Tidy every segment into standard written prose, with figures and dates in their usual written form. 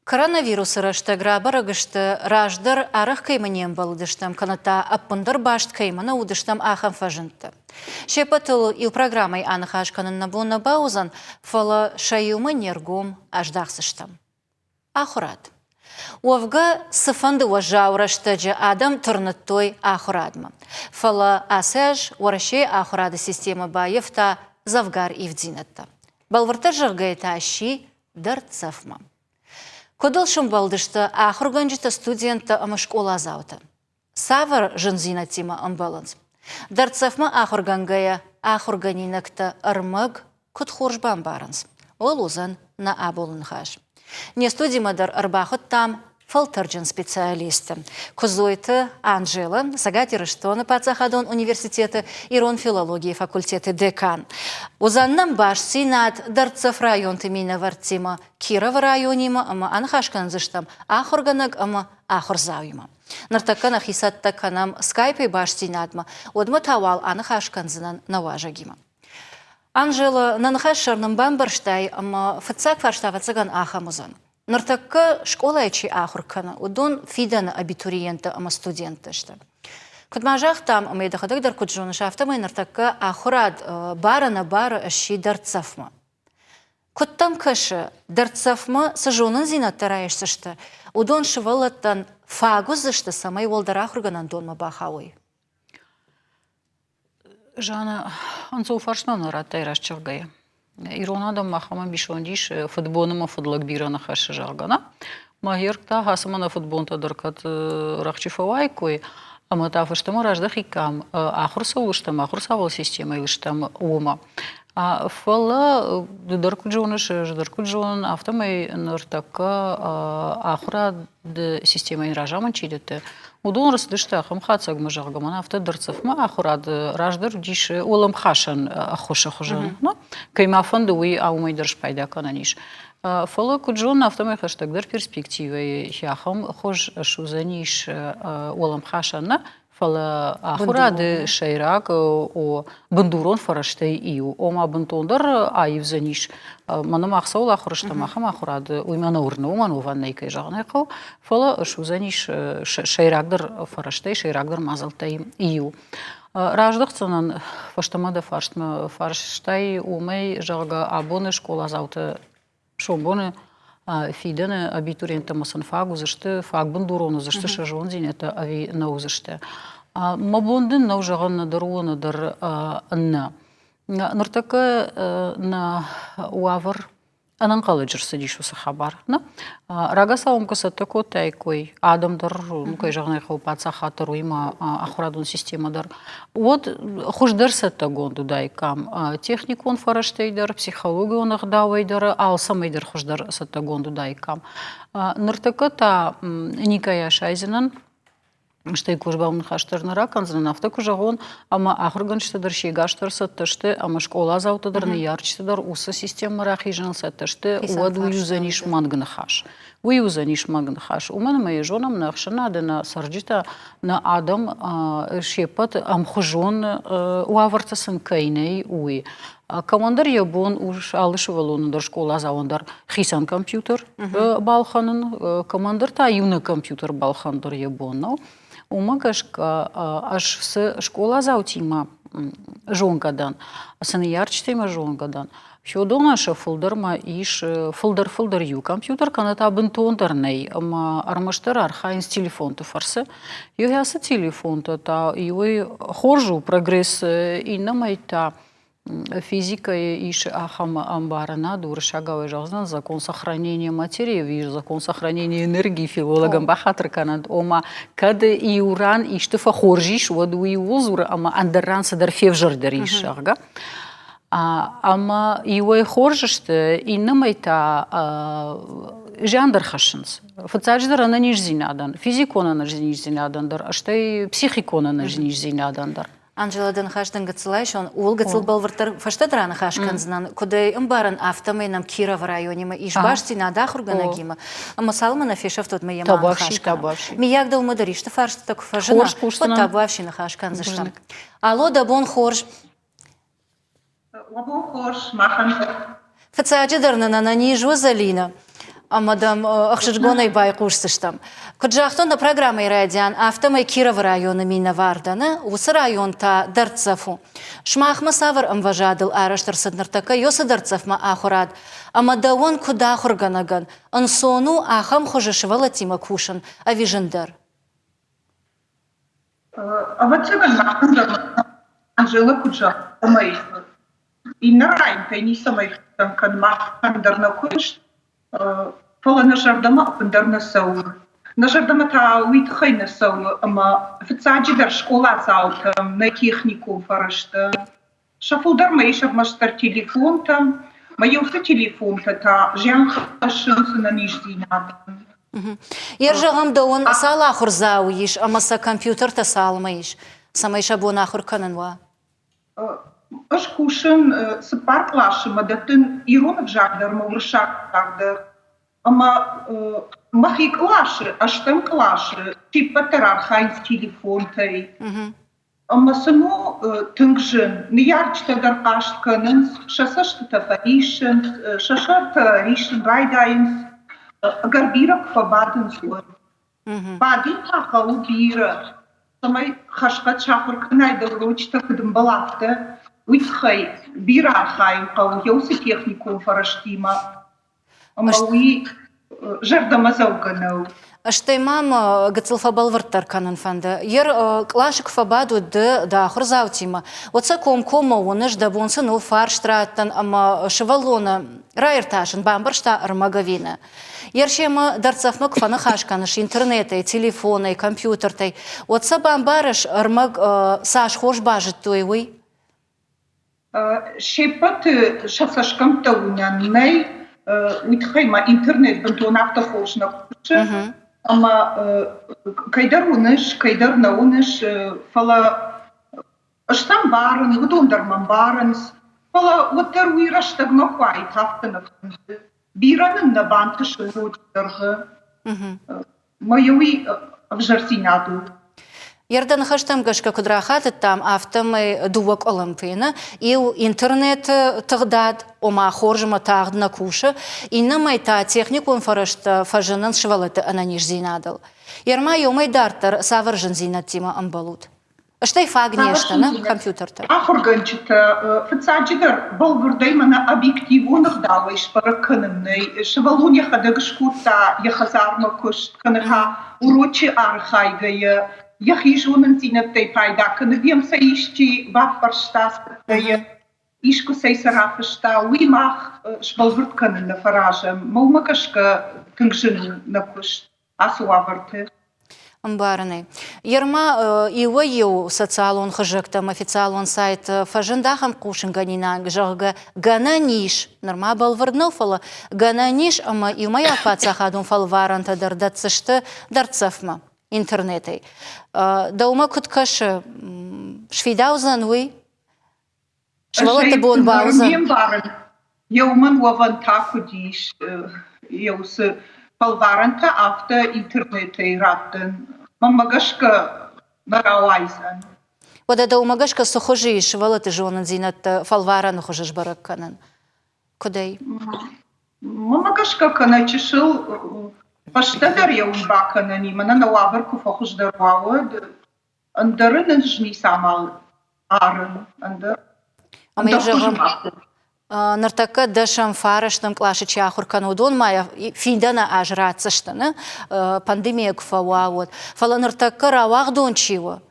Коронавирус рышты грабарыгышты раждыр арық кайманен балыдыштым, каната аппындар башт каймана удыштым ахам фажынты. Шепатыл ил программай анықаш канынна буна баузан, фала шаюмы нергум аждақсыштым. Ахурад. Уавга сыфанды жаурашты адам тұрныттой ахурадмы. Фала асэж уарашей ахурады система байыфта завгар ивдзинатты. Балвырты жыргайта аши дыртсафмы. Кодыл шумбалдышты ахурганжыты студенты ымы школа зауты. Савар жынзина тима ымбалынс. Дыртсафмы ахургангая ахурганинакты ырмыг кутхуржбан барынс. Ол узын на абулынхаш. Не студимадар ырбахыт там фалтырджын специалисты. Кузойты Анжела, Сагатирыштоны Пацахадон университеты Ирон филологии факультеты декан. Узаннам баш синат Дырцев район тымина вартима, Киров районима, ама анхашканзыштам, ахурганаг, ама ахурзауима. Нартакана хисаттаканам скайпей баш синатма, одма тавал анхашканзынан наважагима. Анжела нанхашарным бамбарштай, ама фацак фарштавацаган ахамузан. Нартакка школа ечи ахуркана, удон фидана абитуриента ама студентышты. Кудмажах там ама едахадагдар куджуны шафтама и нартакка ахурад бара на бара аши дарцафма. Кудтам кашы дарцафма сажунын зинаттараешсышты, удон шывалаттан фагузышты самай волдар ахурганан донма бахауи. Жана, анцу фаршнана раттайраш чыргая. Иронадам махама бишондиш футболыма футлак бирана хашы жалгана. Махиркта хасымана футболта дыркат рахчифавай кой, ама тафыштама раждах икам, ахурса улыштам, ахурса вал система илыштам ума. Фала дыркуджон автомай ныртака ахура система инражаман чидете. Удон растышты ахам хацаг мажаргаман авто дырцафма ахурад раждыр диш улам хашан ахоша хожан. Каймафанды уи аумай дырш пайда кананиш. Фала куджон автомай хаштагдыр перспективы яхам хож шузаниш улам хашанна. Фала ахурады шайрак о бандурон фараштай ию. Ома бантондар айвзаниш. Манам ахсаул ахураштам ахам ахурады уймана урны уман уваннай кай жағнайқау. Фала шузаниш шайрагдыр фараштай, шайрагдыр мазалтай ию. Раждықцанан фаштамада фарштай умай жағға абоны школа зауты шомбоны фидены абитуриента масын фагу зашты, фаг бандурону зашты шажон зинета ави наузашты. Мабондын наужаған надаруаны дар на. Ныртакы на уавар анан қалыджырсы дишусы хабар. Рага саумкасы тако тайкой адамдар, кой жағнай қаупаца хатыр уйма ахурадун системадар. Вот хуждарса тагонду дайкам. Техникон фараштайдар, психологион ағдавайдар, алсамайдар хуждар сатагонду дайкам. Ныртакы та Никая Шайзинан, Штай кужбаумын хаштарнара канзынан автаку жағон, ама ахырганштадар шегаштар сатташты, ама школа заутадар ярчтадар усы система рахижан сатташты, уад уюзаниш мангын хаш. Уюзаниш мангын хаш. Умана моя жонам нахшана адына сарджита на адам шепат амхужон уавартасын кайней уи. Командар ябон уж алышывалондар школа заондар хисан компьютер балханын, командар та юна компьютер балхандар ябон. Умагашка аж с школа заутима жонгадан, сын ярчтейма жонгадан. Щодо наша фолдерма иш фолдер ю компьютер каната бентондарней, ама армаштер архаинс телефон-то фарсы. Югяса телефон-то та юй хоржу прогресс и намайта. Физика иш ахам амбарана дуршагавый жаздан закон сохранения материи, закон сохранения энергии филологам бахатр канад ома кады и уран иштыфа хоржиш воду и узур ама андарран садар февжардер ишага. Ама иуай хоржышты и намайта жандар хашынс. Фацаждар ана нижзинадан, физикон ана нижзинадандар, аштай психикон ана нижзинадандар. Анжела Денхаштан Гацелайш, он улгацел балвартар фаштадрана хашканзнан, куда имбаран автомой нам Киров районе, мы ишбашти на дахурганагима, а мы салмана фишев тот мы яман хашкан. Мияк дал мадариш, ты фарш так фажена, вот табавши на хашкан заштам. Алло, да бон хорж. Лабон хорж, махан. Фацаджидарна на нижу залина. Амадам ахшижгонай байқушсыштам. Куджахтон на программой радиан автомай Киров района мина вардана, усы район та Дарцафу. Шмахма савар амважадыл араштар саднартака йосы Дарцафма ахурад. Амадауан куда хурганаган, ансону ахам хожешевала тима кушан, а вижендар. А вот цыган Анжела Куджа, мои. И на район, не самой там канмахандар на куш. Фала нажардама апандарна саур. Нажардама та уитхайна саур, ама официально школа заут на технику фарашта. Шафулдар маишав мастер телефон там, маёвса телефон та жан хашинсы на ниждинат. Ержагам да он сала хурзауиш, ама са компьютер та салмаиш. Самайша бона хуркананва. Аш кушан с пар клаши, мадатын иронов жагдар, мавршак жагдар. Ама махи клаши, аш там клаши, типа тарархайн в телефон тай. Ама само тынгжин, неярчта даркашт каненс, шасашта тафаришен, шашарта ришен райдайнс, гарбирак фабаден зур. Бадин таха убира. Самай хашкат шахар канай дорочта кадамбалафта. Уитхай бирахай кау ёусы технику фараштима. Амауи жардама зауганау. Аштай мама гацилфабал вартар канан фанда. Ер клашик фабаду да хурзаутима. Оца кома оныш да бонсы ну фарштраттан ама шевалона райрташын бамбаршта армагавина. Ершема дарцафмак фана хашканыш интернетай, телефоной, компьютертай. Оца бамбарыш армаг саш хош бажит туйвый. Шепат шасашкам тауняннай уитхайма интернет бантон автохошна куча. Ама кайдар науныш фала аштам барын, удондарман барынс. Фала уаттар уираштаг нохвай тафтанов. Биранын на бантыш уроддыргы. Майои авжарсинаду. Ярдан хаштам гашка кудрахаты там автомай дувак олимпийна, и интернет тагдад, ома хоржма тагдна куша, и на майта технику инфарашта фажанан швалата ананиш зинадал. Ярма йомай дартар саваржан зинатима амбалут. Аштай фагнешта, на компьютер-то. Ахорганчита, фацаджидар, балвардаймана объективунах давайш параканымнай, швалуня хадагшкута, яхазарма кушт, канаха урочи архайгая, Яхижунан зинаттай пайда, канавиям саишчи ваппарштастая, ишку сайсарафашта, уимах шбалвард канан на фаражам, маумакашка тынгжин на кушт, асуаварты. Амбарный. Ерма иуаю социалон хажектам официалон сайт фажендахам кушин ганина гжага гананиш норма балварднов фала гананиш ама и моя пацахадун фалваранта дардатсышты дарцафма интернетой. Даума куткашы швидаузан уй швалата бон баузан. Яуман ваван такудиш яусы Палваранта авто интернетой раттен. Мамагашка нарауайзан. Вода да умагашка сухожи швалаты жонан зинат фалваран хожеш баракканан. Кудей? Мамагашка каначишил паштадар яумбаканани. Мана нававерку фохождарвауд. Андарын жни самал арын. Андar. Нартака дашам фараштам клаши чахур канудон мая финдана ажратсыштаны пандемия куфауауд. Фала нартака равах дончиво.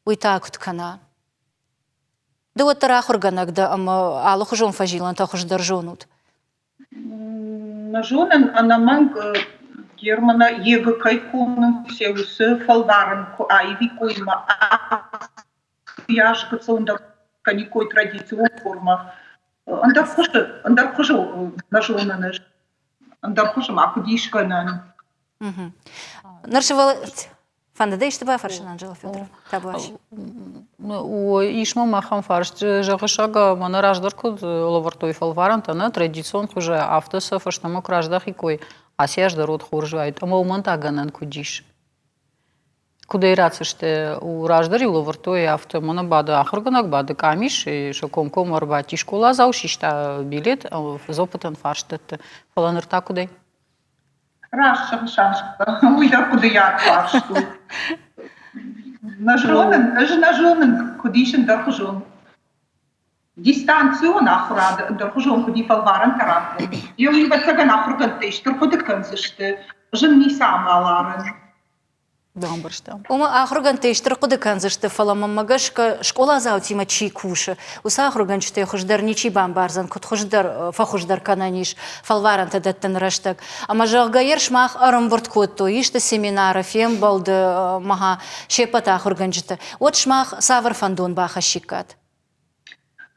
Уйтакут кана. Да вот тарахур ганагда алуху жон фажилан тахуш даржонут. Нажонан анаманг Германа ега кайкунын сеусы фалваранку айви куйма яшка цунда каникой традицион форма. Андар хожу нажонанеш. Андар хожу макудишканан. Наршивала фандадей что ба фаршин Анжела Федоров. Табаш. Ишма махам фарш жагышага мана раждарку лавартой фалваранта на традицион хуже автоса фаштама краждах икой асяж дарот хоржвайт. Ама умантаганан кудиш. Куда ирацыште у раждари у лавартой авто мана бада ахырганак бада камиш и шоком арбати школа заушишта билет зопытан фарштетте фаланырта кудей. Раша шашка. Уйда куда я клашу. Нажонен кудишен дорожон. Дистанцию нахрад дорожон куди фалварен тарапу. Я не бацага нахрад тиштер куда канзышты. Жен не сама ларен. Добре, що. Ума ахруган тештер куди канзышты фаламамагашка школа заутима чи куши. Уса ахруган чте хождар ничи бамбарзан, кут хождар фахождар кананиш фалваран тадаттан раштак. Ама жагайер шмах арамбурт котто иште семинара фем балды маха шепата ахруган чте. Вот шмах савар фандон баха шикат.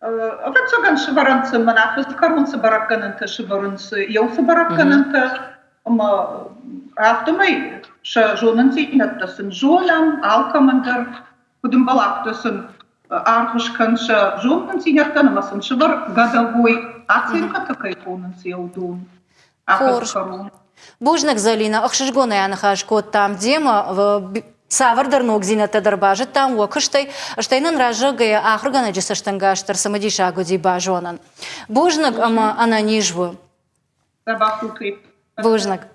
Вот цаган шваранцы манафис карунцы баракананты шваранцы яусы баракананты. Ама автомай жонын зейнаттасын жонам, алкамандар, кудым балактасын архышканша жонын зейнаттанымасын шывар годовой оценка такая конын зеудун. Бужнак Залина, ахшишгона янахаш кот там дема, савардар ног зейнатта дарбажы там, уакыштай, аштайнын ражыгая ахргана жесаштангаштар самадиша годи бажонан. Бужнак ама ананижву. Забахукай. Бужнак.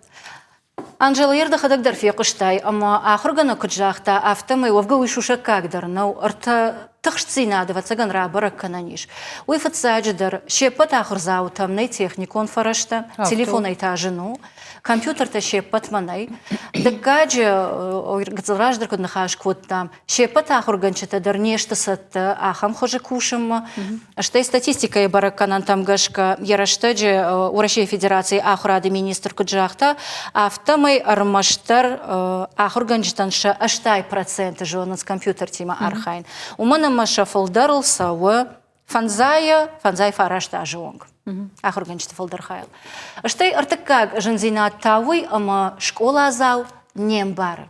Анжела ерда хадагдар фиқыштай, ама ахргана куджахта автомай вовга уйшуша кагдар, но арта тахшцина давацаган рабара кананиш. Уйфатсадждар шепат ахрзау тамнай техникон фарашта, телефон айтажину, компьютер-то шепат манай. Дакаджи гцалраждар куднахаш код там шепат ахрганчата дар нешта сатта ахам хожи кушам. Аштай статистика и бараканан там гашка яраштаджи у Российской Федерации ахрады министр куджахта автомай армаштар ахрганчатанша аштай процент жонас компьютер тима архайн. Умана маша фолдарл сауа фанзай фарашта жонг. Ахрганчата фолдархайл. Аштай артакаг жензина тауй ама школа зау нембар.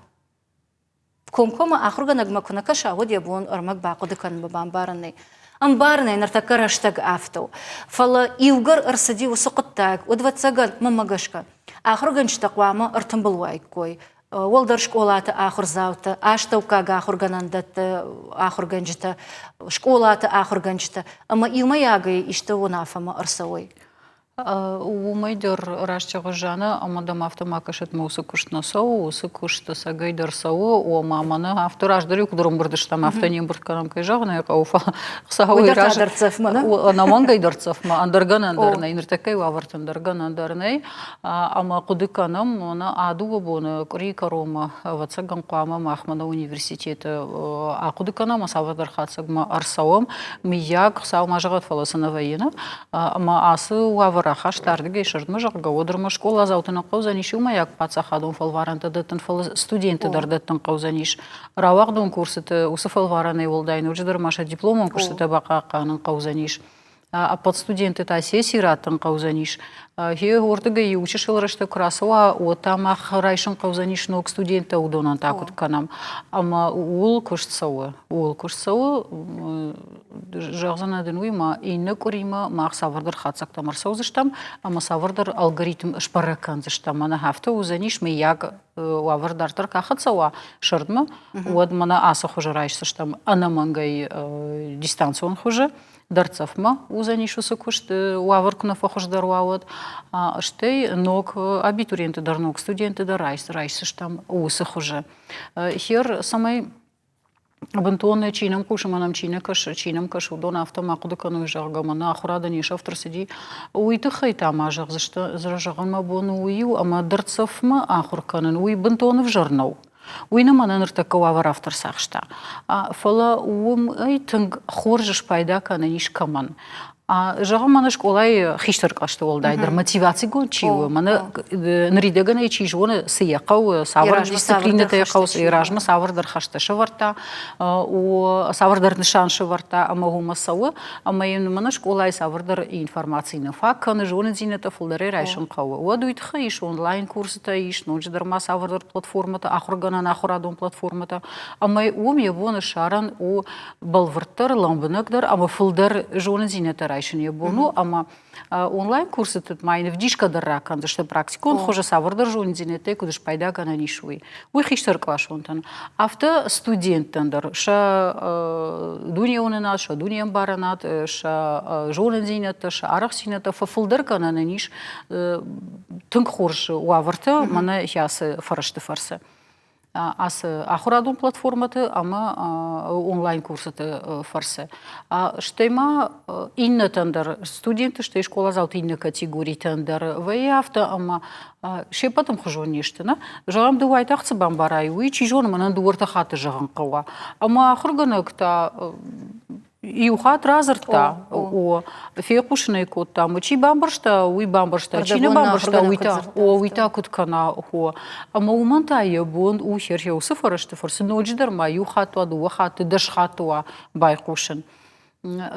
Комкома ахрганаг макунака шавод ябон армак бакудыкан бабамбарный. Амбарный нартакар аштаг авту. Фала иугар арсади усуқаттаг удвацаган мамагашка. Ахрганчата квама артамбалуай кой. Волдар школата ахрзаута, аштаукага ахрганандата ахрганчата, школата ахрганчата. Ама илмаягай ишта унафама арсауй. Умайдер рашчага жана, амадам автомакашет маусы куштна сау, усы кушта сагайдер сау, о маманы автораждары кудурум бұрдыштам автонем бұртканам кайжағына, ауфа сау ираж. Наман гайдарцев ма, андарган андарнай, ныртакай вавартан андарган андарнай, ама кудыканам, она аду боны, рика рома, вацаган қуама махмана университеті, а кудыканам асавадар хатсагма арсауам, мияк сау мажағат фаласына вайена, ама асы уавар рахаш тардыгай шырдмы жағға одырмы школа заутына қаузаниш умаяк пацахадун фалваранты даттын студенты дардаттын қаузаниш. Равағдун курсыты усы фалвараны олдайны ұжыдыр маша дипломын курсыты бақа қанын қаузаниш. А под студенты та сессии раттын қаузаниш. Хе ортыга и учишыл рашты красуа, отамах райшын қаузаниш ног студенты удонан такут канам. Ама ул кушсауы, жағзанадын уйма, ины көрима мақ савардар хатсақтамар саузыштам, ама савардар алгоритм шпаракан зыштам. Мана хафта узаниш ми яг уавардартар кахатсауа шырдма, уад мана аса хуже райшсыштам, анамангай дистанцион хуже. Дарцавма узаниш усыкушт уаваркуна фахождар уавад, а штей ног абитуриенты дар ног студенты дар райсыштам усых уже. Хер самай бантоны чинам кушаманам чинам каш удон автомакудыкану жаргамана ахурада ниш автор сиди уйты хайтама жагзышты бону уйу, ама дарцавма ахурканын уй бантоны в жарнау. Уйна мананыр такова вар автор сахшта. Фала уым айтынг хоржыш пайда кананиш каман. Жага мана школай хиштар кашты олдайдыр. Мотивация гон чиу. Мана нридагана и чижуны сыяқау, савар дисциплинаты яқау сыйражма, савардар хашташы варта, савардар нишаншы варта, ама гумасауы, ама ем мана школай савардар информацийны фак, каны жуны зинета фулдары райшын қауы. Уадуйтха иш онлайн курсыта иш, ночдарма савардар платформата, ахурганан ахурадон платформата, ама ум ебоны шаран у балварттар, ламбыныкдар, ама фулдар жуны зинета райшение бону, ама онлайн курсы тут майны в дишка дарракан, что практикон хоже савардар жонзинете, кудыш пайда гана нишуи. Уй хиштар клашонтан. Авто студенттандар, ша дуньяоненат, ша дуньям баранат, ша жонзинете, ша арахсинете, фафулдар гана ниш, тынк хорш уаварта, мана ясы фарашты фарсы. Ас ахурадун платформаты, ама онлайн курсыты фарсы. Штейма инна тендар студенты, штей школа зал инна категории тендар ваяфта, ама шепатым хожу нештина. Жагам дувай тахцы бамбарай, уи чижон манан дуарта хаты жаган кава. Ама ахурганакта и ухат разарта о фекушный кот там учи бамбаршта уи бамбаршта чина бамбаршта уита куткана о ама уманта я бон у херхе у сфарашты форс нодждар маю хату аду хаты дашхатуа байкушин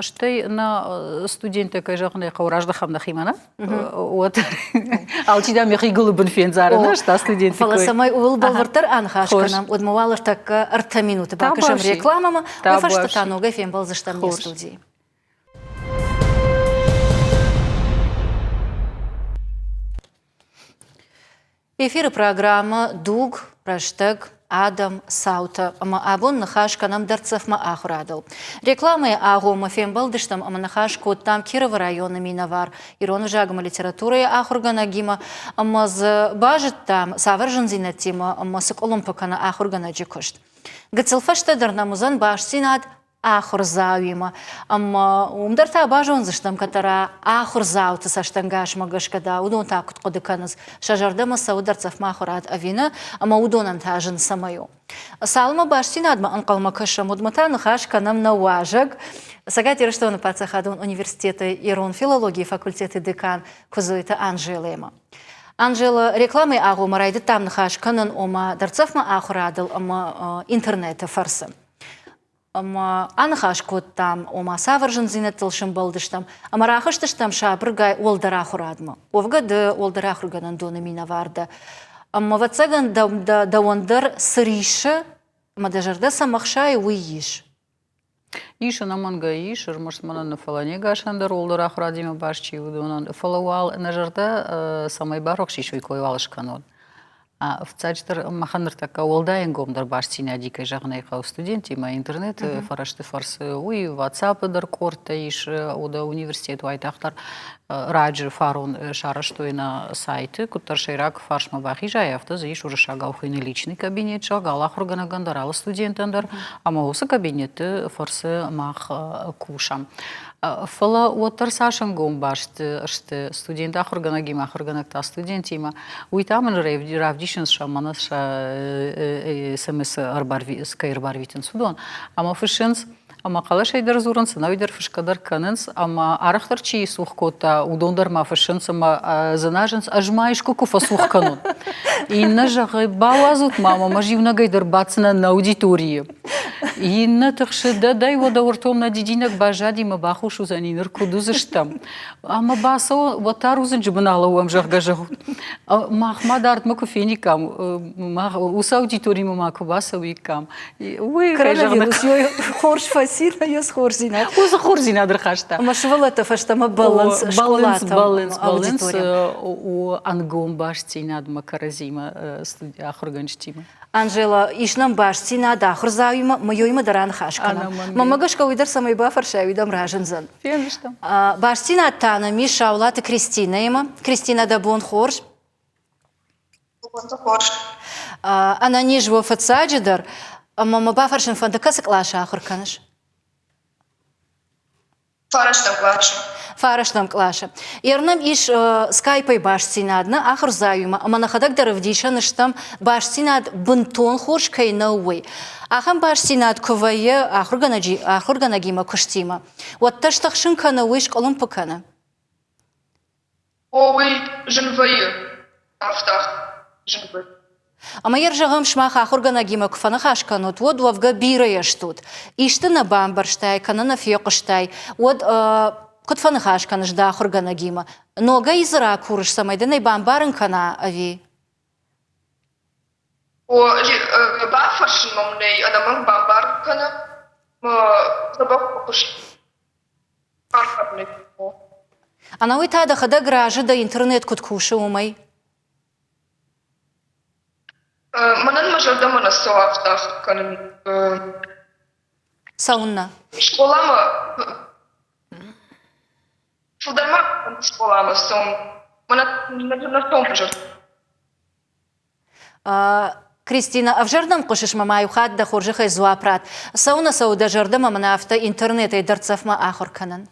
штей на студенты кажахны кауражда хамна химана вот алтида мехигулы бенфензарна что студенты фала самай ул балвартар анхашканам удмавалар так арта минуты бакашам рекламама вы фаштатану гафем балзаштам не студии. Эфир программа Дуг Раштег Адам Саута, ама абон нахашка нам дарцев ма ахрадал. Рекламы агома фембалдыштам ама нахашку там Кирова района миновар. Ирона жагма литературы ахурганагима, ама з бажет там саваржан зинатима, ама сык олымпакана ахургана джекушт. Гацелфашта дарнамузан башсинад ахур зауима, ама умдарта бажон заштам катара ахур заута саштангаш магашкада, удон такут кодыканыз, шажардама саударцев махурат авина, ама удонан тажын самаю. Салма башсинадма анкалма кашам удмата нахашка нам на важаг. Сагати рештовна пацахадун университета Ирон филологии факультеты декан кузуита Анжелема. Анжела рекламы агу марайды там нахашканын ома дарцев ма ахурадыл ама интернета фарсы. Ама анахашкот там, ома саваржан зинетылшын балдыштам, ама рахыштыштам шабыргай олдарах урадма. Овгады олдарах урганан доны мина варда. Ама вацаган да ондар сыриши, ама дажарда самахшай уйиш. Иша наманга ишер, может мана на фалане гашандар олдарах урадима башчи удонан. Фалауал нажарда самай барок шишуй койвалыш канон. В цачтар махандар така олдаен гомдар башцина дикай жагнай хау студенти ма интернет фарашты фарсы уи WhatsApp дар корта иш ода университет вайтахтар раджи фарун шараштой на сайты куттар шейрак фаршма бахижа яфта зиш уже шагал хыны личный кабинет шагал ахургана гандарал студентандар ама осы кабинеты фарсы мах кушам. Фала отар сашан гом башты шты студент ахургана гима ахурганакта студентима уитамын равдишин шамана ша смс арбарви скайрбарвитен судон ама фишинс ама калашайдар зуранс навидер фишкадар каненс ама арахтар чи сухкота удондар ма фишинс ама занаженс ажмаиш кукуфа сухканун инна жагы бауазут мама маживна гайдар бацна на аудитории инна тахшыда дай вода уртом на дидинак бажади ма бахушу занинер кудузыштам ама баса ватар узын жбнала уам жагажагу махмадарт макуфеникам мах ус аудитории ма кубаса уикам уй коронавирус хорш фасина ёс хорзина уз хорзина дрхашта ама швалата фаштама баланс баланс у ангом башцина адма каразима студия ахурганштима Анжела ишнам башцина да хурзауима моёйма даран хашкана мамагашка уйдар самай бафарша уйдам ражензан фенштам башцина тана миша улата Кристина има Кристина да бон хорш она нижво фацаджидар мама бафаршин фантакасак лаша ахурканыш Фараштам клаша. Ярнам иш скайпай башцинадна ахыр заюма, ама нахадак даравдишаныштам башцинад бунтон хоршкай науэй. Ахам башцинад кувае ахурганагима куштима. Вот таштахшин кана уиш колум пакана. Ой, женваю. Афтах. Женваю. Ама ержагам шмах ахурганагима куфана хашканут, вот вавга бираяш тут. Ишты на бамбарштай, кана на фьёкыштай, вот кутфана хашканыш да ахурганагима. Нога изра курыш самайденай бамбарын кана ави. О, бафаршин мамней, адаман бамбар кана, забах покуш. Архабней. Ана уй тада хада гражы да интернет куткушы умай. Манан мажорда мана соавтах канын Саунна. школама фударма школама сон мана на сон мажор. Кристина, а в жардам кушиш мамаю хат да хоржиха зуапрат. Сауна сауда жардама мана авто интернет и дарцафма ахор канан.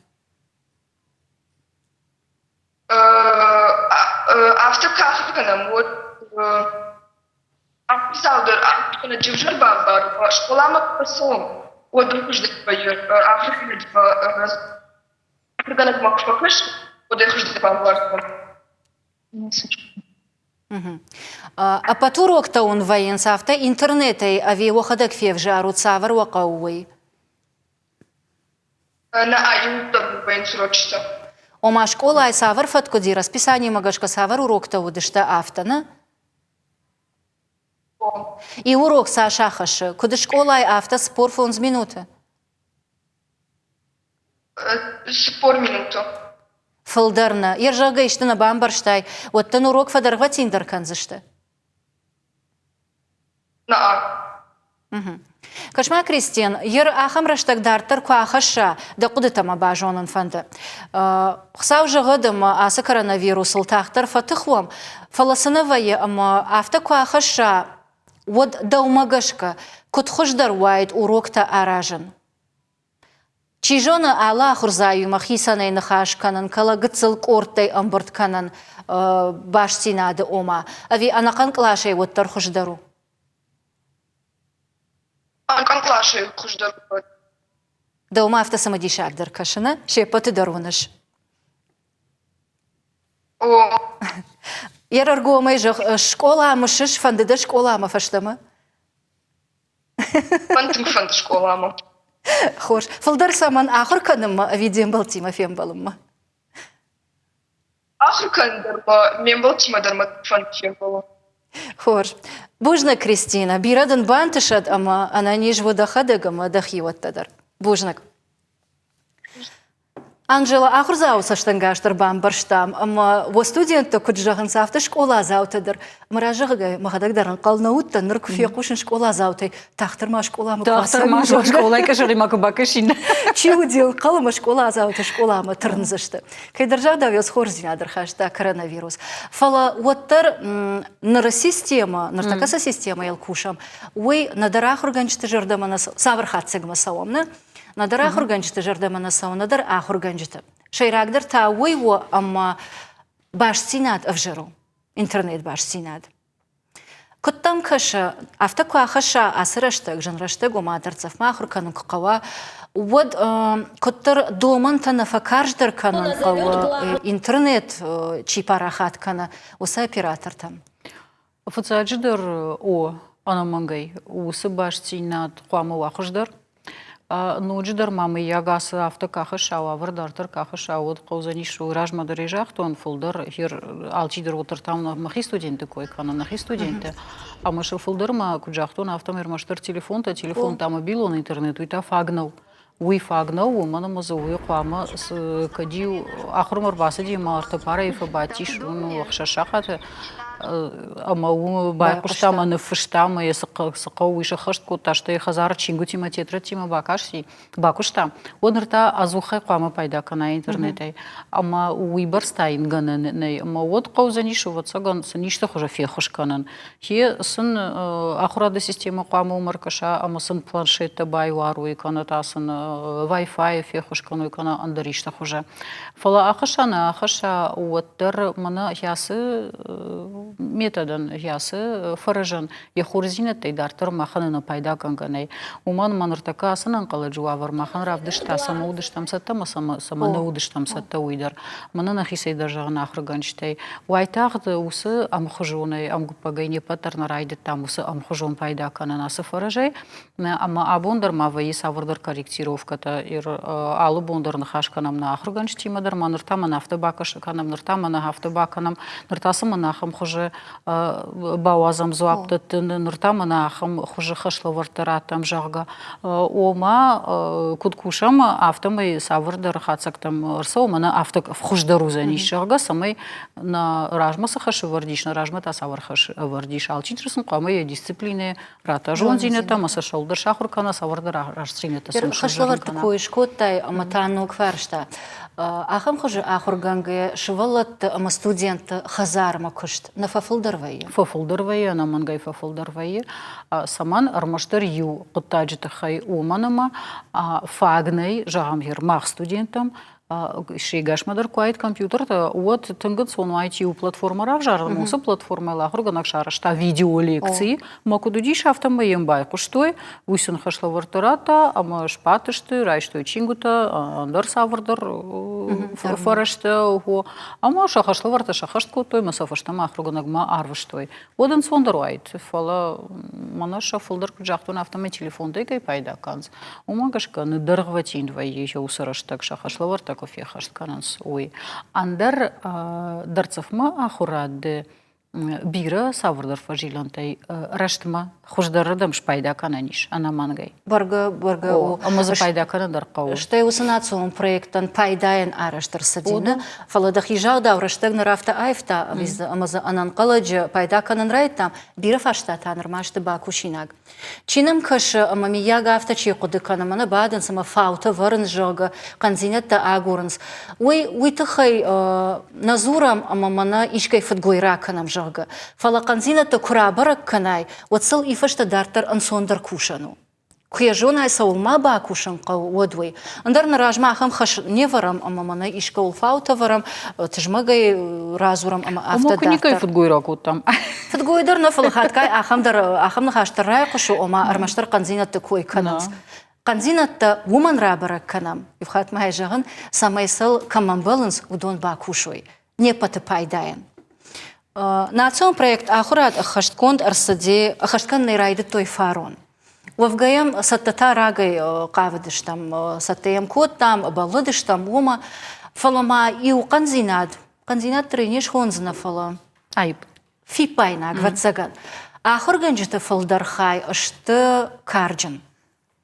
Автокафе канам вот Авсаудер, на дживжер бамбар, школама сон. Вот друг ждет поер, Африка раз. Когда на макшпакаш, вот их ждет бамбар. А патурок-то он воен сафта интернетой, а ви охадак фев жару цавар вакауи. На аю там воен срочно. Ома школа ай савар фаткоди расписание магашка савар урок-то удышта автана. И урок Саша хаши, куда школа ай авто спор фонз минуты. Спор минуту. Фылдарна, ержага иштына бамбарштай, оттан урок фадарга тиндер канзышты. На Кашма Кристин, ер ахам раштак дартар куахаша, да куды тама бажонын фанды. Хсау жагадым асы коронавирус ултахтар фатыхвам, фаласынавайы ама авто куахаша, вот даумагашка, кутхождар уайд урокта аражын. Чижона ала хурзаю махисанай нахашканан, калагыцыл кортай амбыртканан баш синады ома. Ави анакан клашай вот тархождару. Анкан клашай хуждар. Даума авто самодишардыр кашына, шепаты даруныш. О. Ер аргомай жах школа мышыш фандыда школа ма фаштамы? Фантым фант школама. Хош, фалдар саман ахыр канымма видеом был Тимофеем балымма. Ахыр кандарма, мен был Тимадарма фантем было. Хош, бужна Кристина, бирадан бантышад, ама она не жвода хадагама дахиваттадар. Бужнак. Анжела ахыр зауса штангаштар бамбарштам, ама во студентта куджагын сафта школа заутадыр. Мыражыгы махадагдаран қалнаутта ныр күфе қушын школа заутай. Тахтырма школа Тахтырма школа кашырыма кубакашин. Чиудил қалыма школа заута школа ма тырнзышты. Кайдыржагда вез хорзинадыр хашта коронавирус. Фала уаттар ныр система, ныр такаса система ел кушам. Уй надарах органчты жырдамана савыр хатсыгма сауамна. Надар ахурганчты жардамана сау, надар ахурганчты. Шайрагдыр та уйво, ама баш синад авжару. Интернет баш синад. Куттам каша, автоку хаша асыраштык, жанраштык, омадарцав махур канун кукава. Вот куттар доман танафа каждыр канун кава интернет чипарахат кана уса оператор там. Официальдыр о анамангай, усы баш синад хуама вахуждыр. Ну, джидер мамы ягасы авто кахышау, авырдартыр кахышау, қаузанишу ражмады режақтон фулдыр, хер алчидыр отыр тамна махи студенті койкана, нахи студенті. А машы фулдыр ма куджақтон автомермаштыр телефон тамы билон интернет, уйта фагнал. Уй фагнал, умана мазы уй қуама кадил ахрумар басы дейма артапара ефа батиш, ну, ақшашақаты. Ама у байқұштама нефіштама сықау уйшы қышт көтташты хазар чингу тима тетра тима бакашси бакушта. Онырта азухай қуама пайда кана интернетай. Ама уй барстайын ганы. Ама от қаузанишу ватсаган ништы хожа фехуш канан. Хе сын ахурады система қуама умаркаша, ама сын планшетті бай варуй каната, сын Wi-Fi фехуш кануй кана андаришта хожа. Фала ахашана ахаша уаттыр мана ясы методын ясы фаражан я хурзинеттэй дартыр маханына пайда канганай уман маныртака асынан кала жуавар махан равдышта сама удыштам сатта сама не удыштам сатта уйдар манана хисейда жагына ахрыганчтай уайтагды усы амхужунай амгупагай не патарна райды там усы амхужун пайда кананасы фаражай ама абондар маваи савырдар корректировката ир алу бондарны хашканам на ахрыганчтимадар манырта мана автобакаш канам нырта мана автобаканам ныртасы мана хамхужа хуже бауазам зуаптыты нуртамына ахым хуже хашлавартаратам жага. Ома куткушам автомы савырдар хацактам рса омана авток хуждару заниш жага самый на ражмаса хашвардиш на ражмата савар хашвардиш алчитрсын қамы дисциплине рата жонзинета маса шолдар шахуркана савардар рашсинета сум хашлаварты койшкоттай аматану кваршта. Ахам хуже ахурганге швалат ама студент хазарма кушт на фафылдырвайы. Фафылдырвайы, на мангай фафылдырвайы. Саман армаштыр ю құттаджыты хай уманама фагнай жағамгер мақ студентам шейгашмадар куайт компьютер вот тынгыт сон IT платформарах жарым осы платформалар органак шарашта видео лекции макудудиш автомайым бай куштой усен хашлавартарата ама шпатышты райштой чингута андар савардар фарашты ама шахашлаварта шахаштко той масафаштама ахруганагма арвыштой одан сондар уайт фала мана шафылдар жақтон автомай телефондай кай пайда канз умагашка ныдыргватин двай еще усараштак шахашлаварта кофе хашткананс ой андар дарцафма ахурад бира саврдар фажилантай раштма хуждарадам шпайда кананиш ана мангай Барга амаза пайда канадар кау Штай усанацум проектан пайдаен араштыр садина фаладах хижал давраштаг нарафта айфта виз амаза анан каладжа пайда канан райтам бира фашта танырмашты бакушинаг чинам каш амамияга автачи кудыканамана бадан сама фаута варн жога канзинетта агурнс уй тахай назурам амамана ишкай футгойра канам жога фала канзинетта курабарак канай ватсыл ифашта дартар ансондар кушану Куяжона саулма ба кушан каводвой. Андар наражма ахам хаш неварам амамана ишкаул фаутаварам тижмагай разурам ама автодартар. Ама куникай футгойрак там. Футгойдар на фалхаткай ахам нахаштарай кушу ама армаштар канзинатты кой кананс. Канзинатты вуман рабара канам. Ивхат майжаган самайсал камамбаланс удон ба кушой. Не патыпайдаен. На цом проект ахурат ахаштконд арсади ахашткан найрайды той фарон. Вавгаям саттата рагай кавадыш там саттаям кот там балладыш там ома фалама иу канзинад тренеш хонзна фала Айп. Фипайна гватсаган. Ахурганжыты фалдархай ашты карджан.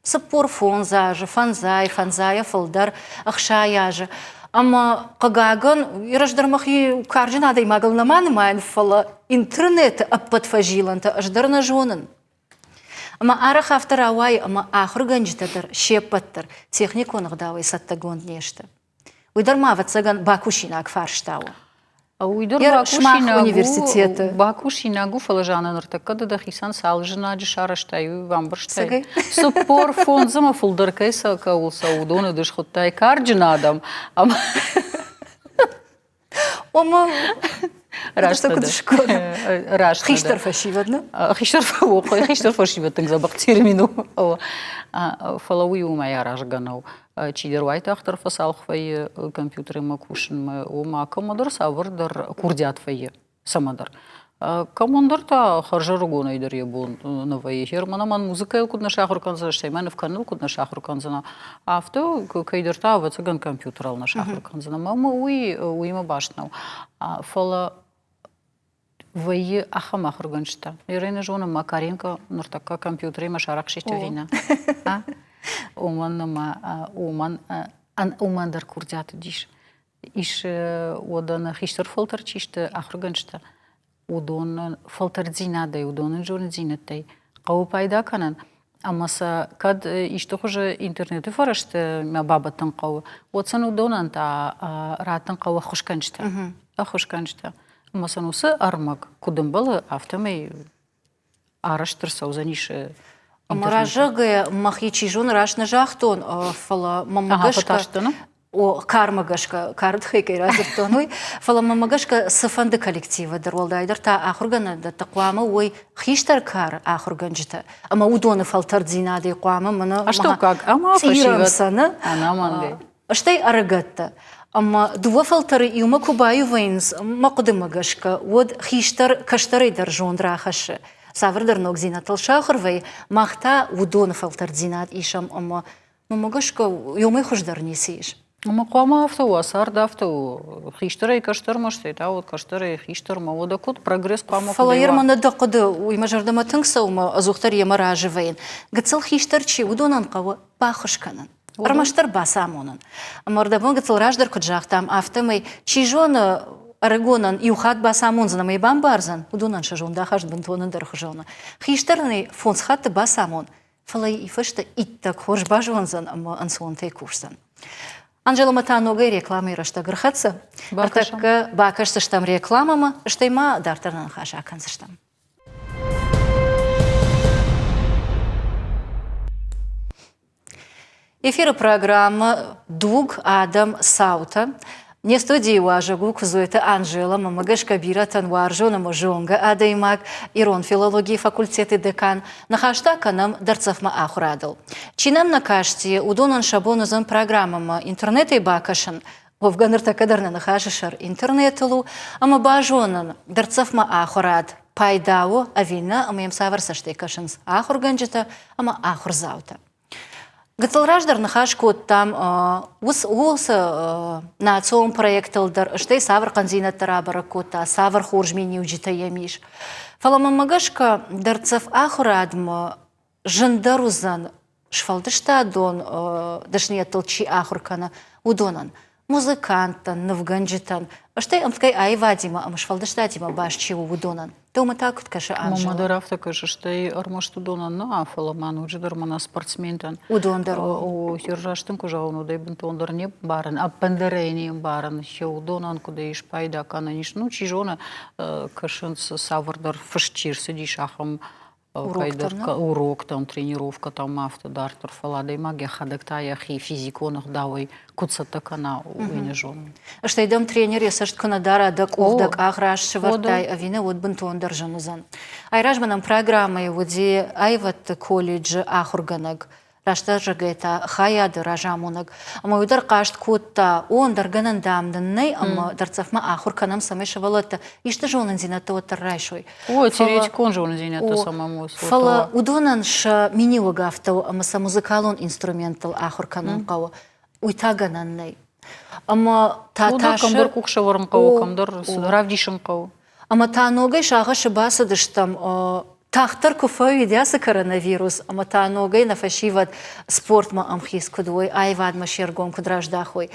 Саппор фонзажы, фанзая фалдар ахшаяжы. Ама кагаган ираждармахи карджан адай магалнаманы майн фала интернет аппатфажиланта аждарна жонын. Ама арах автор ауай, ама ахурганжытадыр, шеппаттыр, техник онығдауай саттагонд нешті. Уйдарма ватсаган бакушинаг фарштауы. Уйдар шмах университеты. Бакушинагу фалажана ныртакады да хисан салжына жишараштаю вамбарштай. Суппор фонзама фулдаркайса каулса удоны дышхоттай карджинадам. Ома... Рашта Хиштар фашивадна? Хиштар фашивадтың забақ термину. Фалауи умая ражганау. Чидервайт ахтар фасалхвай компьютеры макушин ума командор савырдар курдятвай самадар. Командарта харжаругона идер ебун новый херманаман музыка кудна шахурканза штайманов канал кудна шахурканзана авто кайдерта вацаган компьютер на шахурканзана мама уима башнау фала вай ахамахурганшта ирена жона Макаренко нуртака компьютере машарак шестюрина умандар курдят диш иш одан хиштер фолтер чиште ахурганшта удон фалтардзинадай, удон журнзинаттай. Қау пайда канан. Амаса кад ишто хуже интернеты фарашты ма бабаттан қау. Отсан удонан та раттан қау хушканшта. Хушканшта. Амасан усы армак. Кудым балы автомай араштырса узанише. Маражыгы махичи жон рашны жақтон фала мамагашка. О кармагашка кардхайкай разыртонуй фала мамагашка сафанды коллектива дарвалдайдар та ахургана да тақвама ой хиштар кар ахурганжыта ама удоны фалтардзинады қвама мана А что как? Ама фашиват она мангай. Аштай арагатта ама дува фалтары иума кубаю вайнс мақудымагашка од хиштар каштарайдар жондра хашы савырдар ногзина талшахырвай махта удоны фалтардзинад ишам ама мамагашка юмай хуждар несиш Ама қома автоу, асарда автоу. Хиштыры каштыр машты, та вот каштыры хиштыр мавода кут прогресс қома. Фалайырманы дақыды уймажардама тыңсаума азуқтар емара живейн. Гыцыл хиштар чи удонан қауы бақышқанын. Армаштар басамонын. Амардабын гыцыл раждар күджақтам автомай чижоны Арагонан юхат басамонзана май бамбарзан. Удонан шажонда хашт бунтонын дархажона. Хиштарны фонсхатты басамон. Фалай ифышты иттак хош бажонзан ама ансон тей курсан. Анжела Матаногай рекламы рашта грхатса. Артак бакашсы штам рекламама, штайма дартарнан хаша акансыштам. Эфир программы Дуг Адам Саута. Не студии важагу кузуэта Анжела Мамагаш Кабира Танваржона Можонга Адаймак Ирон филологии факультеты декан нахаштаканам дарцавма ахурадал. Чинам на кашти удонан шабонузан программама интернета и бакашан вовганырта кадарна нахашишар интернетулу ама бажонан дарцавма ахурад пайдау авина амаем саварсаштай кашанс ахурганджита ама ахурзаута. Гыцылраждар нахаш коттам ус на цом проектылдар штей савр канзинаттара бара котта савр хоржмени уджита ямиш. Фаламамагашка дарцав ахурадм жандарузан шфалдышта дон дашниятылчи ахуркана удонан музыкантан навганджитан штей амткай айвадима амшфалдышта дима башчи удонан. Тома так каша Анжела. Мама дарафта каша штей армашту донан на афаламан уджидар мана спортсментан. Удондар. О хиржаштын кужауну дай бунтондар не баран, а пандерейни баран хеу донан куда иш пайда кананиш. Ну чижона кашынс савардар фашчирсы диш ахам урок там тренировка там автодартер фаладай магия хадактая хи физиконах давай куцата кана уйнежон. Штайдам тренер ясашт канадара дак увдак аграш швартай авина вот бунтон даржанузан. Айражманам программы води айват колледж ахурганаг. Рашта жагайта хаяды ражамунаг. Ама удар кашт котта он дарганан дамданнай, ама дарцафма ахурканам самай шавалатта. Ишта жонан зинатта вот таррайшой. О, тереть кон жонан зинатта самому. Фала удонан ша миниугафтау, ама са музыкалон инструментал ахурканам кау. Уйтагананнай. Ама та ташы... Камдар кукшаварым кау, камдар равдишым кау. Ама та ногай шаға шыбасы дыштам... Тахтар куфаю идеясы коронавирус, ама та ногай на фашиват спортма амхис кудой, айвад машергом кудраждахой.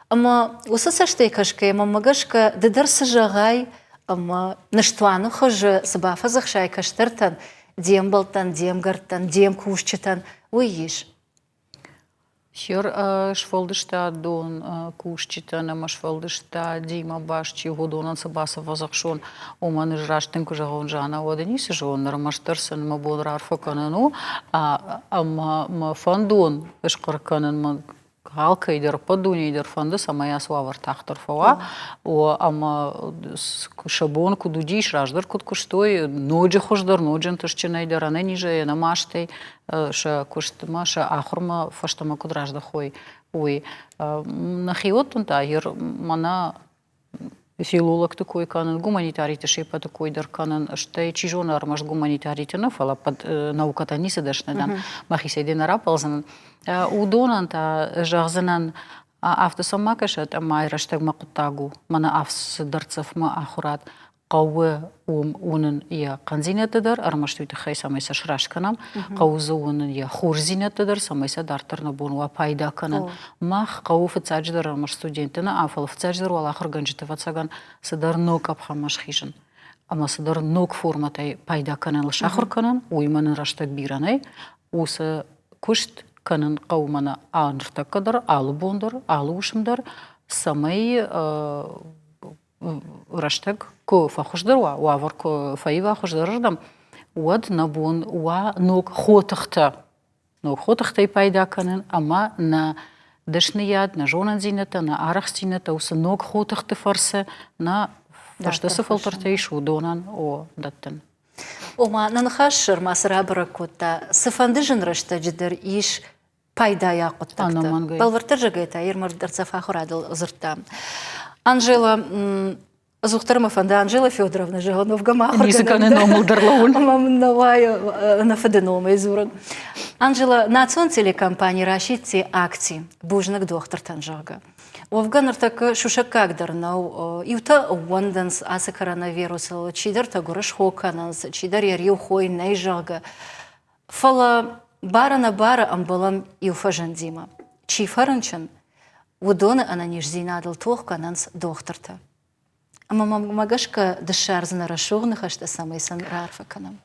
Ама усасаштей кашкай, ама магашка дедар сажагай, ама наштуану хожа сабафа захшай каштартан, дем балтан, дем гартан, дем кушчитан, уйиш. Хер швалдышта дон кушчитан, ама швалдышта дима башчи годонан сабаса вазахшон, оман жраштын кужагон жана воденисы жон, рамаштарсан ма бон рарфаканану, ама фандон эшкарканан халкайдер падунейдер фанды самая славар тахтар фала, ама шабон кудудиш раждар кудкуштой, ноджи хождар, ноджин тышчинайдер, ане ниже намаштай, ша куштма, ша ахурма фаштама кудражда хой. Ой, нахиотун тагер мана филолог такой канан, гуманитарите шепа такой дар канан, штай чижона армаш гуманитарите нафала под науката не седашнадан, махисайден арапалзанан. Удонан та жагзанан автосамакашат амайраштаг макутагу, мана авс дарцев ма ахурат. Қауы оның я қанзинетідар, армаштуйты хай самайса шырашканам, қауызы оның я хурзинетідар, самайса дартарна бұнуа пайда канан. Мах қауы фыцадждар армаш студентіна, афал фыцадждар вала қырганжыты ватсаган садар ног апхамаш хижын. Ама садар ног форматай пайда канан лшахыр канан, уйманын раштаг биранай, усы күшт канан қауымана аныртак кадар, алы бондар, алы ушымдар, самай раштаг ко фахушдарва, уавар ко фаива хушдарждам, уад набун уа ног хотахта и пайда канан, ама на дашнияд, на жонан зинета, на арах зинета, уса ног хотахты фарсе, на фаштасы фалтартейш удонан о даттан. Ома нанхашыр масыра баракотта, сыфанды рашта жидер иш пайда яқыттакты. Балвартыр жагайта, ермардарца фахурадыл зырта. Анжела, Зухтарма фанда Анжела Федоровна Жиганов Гамахар. Нисаканы номылдарлауын. Мамнавая на фаденома изуран. Анжела, национ телекомпания рашитти акции. Бужнак доктор Танжага. Овган артак шушакагдыр нау юта уанденс асы коронавирус чидер тагурыш хокананс чидер ярил хой найжага фала барана бара амбалам юфажан дима чи фаранчан удона ананиш зинадл тохкананс дохтарта ама магашка дешарзна рашугны хашта самай сан рарфаканам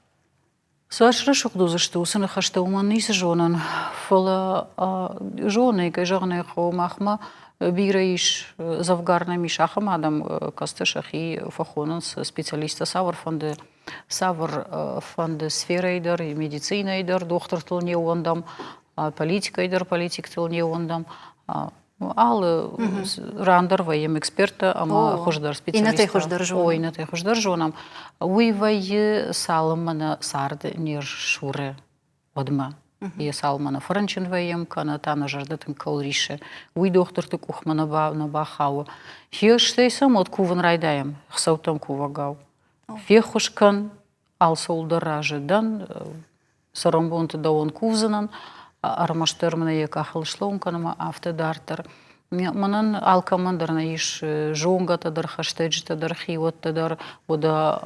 Суашра шухдузы что усыны хашта уманнис жонан фала жоны кайжагны хомахма бирайш завгарна мишахам адам касташахи фахонанс специалиста савар van de sfeer и медицина идер доктор тылне ондам политика идер политик тылне ондам ал рандер ваем эксперта ама хождар специалиста ой на те хождар жонам уйвай салмана сард нир шуре одма я салмана франчен ваем канатана жардатым калрише уй доктор ты кухмана на бахау хештей сам от куван райдаем хсаутам кувагау фехушкан ал солдаражыдан сарамбонты даон кувзанан армаштермана якахал шломканама автодартер манан алкамандарна иш жонгатадар хаштеджитадар хивоттадар ода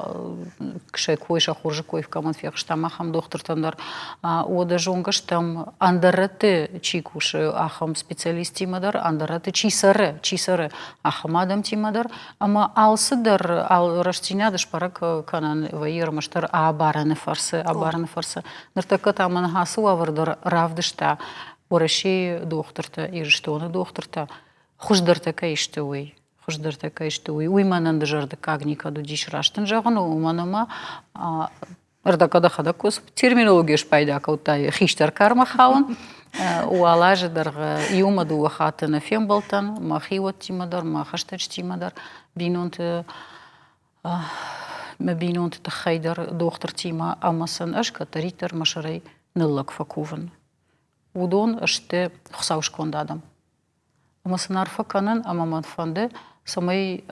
кшай койша хуржы койв каман фехштамахам дохтыртандар ода жонгаштам андараты чикуш ахам специалистимадар андараты чисары ахамадам тимадар ама алсыдар ал раштинадыш парак канан ваирмаштар абараны фарсы нартаката аман хасу авардар равдышта Ораши дохтырта, ирштоны дохтырта, хуждарта кайштуй. Уй манан дажарда кагника дудиш раштын жагын, уманама ардакада хадакос терминология шпайда каутай хиштар карма хаун. Уалажы дарга юмаду вахатына фембалтан, махивот тимадар, махаштач тимадар, бинонты тахайдар дохтыр тима амасан ашка таритар машарай ныллак факуван. Удон аште хсаушкондадам. Амасанар факанан амаманфанде самай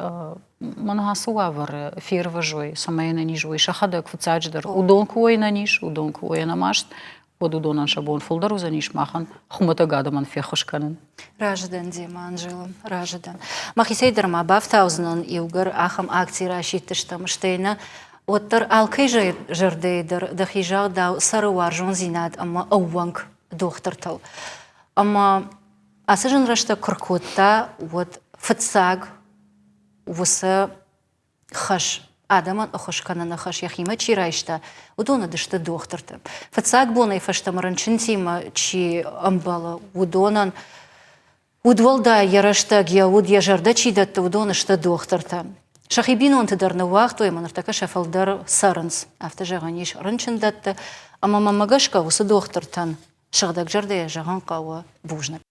манахасуавар фирважой, самай нанижой, шахадак фцадждар. Удон куой наниш, удон куой намашт, под удонан шабон фолдару заниш махан, хуматагадаман фехушканан. Раждан Дима Анжела, раждан. Махисейдерма бафтаузынан иугар ахам акции рашиттыштам штейна оттар алкай жардейдер дахижар дау саруар жонзинад ама ауанг дохтыртал. Ама асыжын рашта кыркотта вот фыцаг высы хаш адаман охошканана хаш яхима чирайшта удона дышта дохтырты. Фыцаг бонай фаштамаран чинтима чи амбала удонан удвалда ярашта гияуд яжарда чидатта удона шта дохтырта. Шахибин он тыдарны вахт ойманартака шафалдар сарынс. Автожаганиш рынчындатты. Ама мамагашка высы дохтыртан. Шагдак жарды жаган кауа бужнат.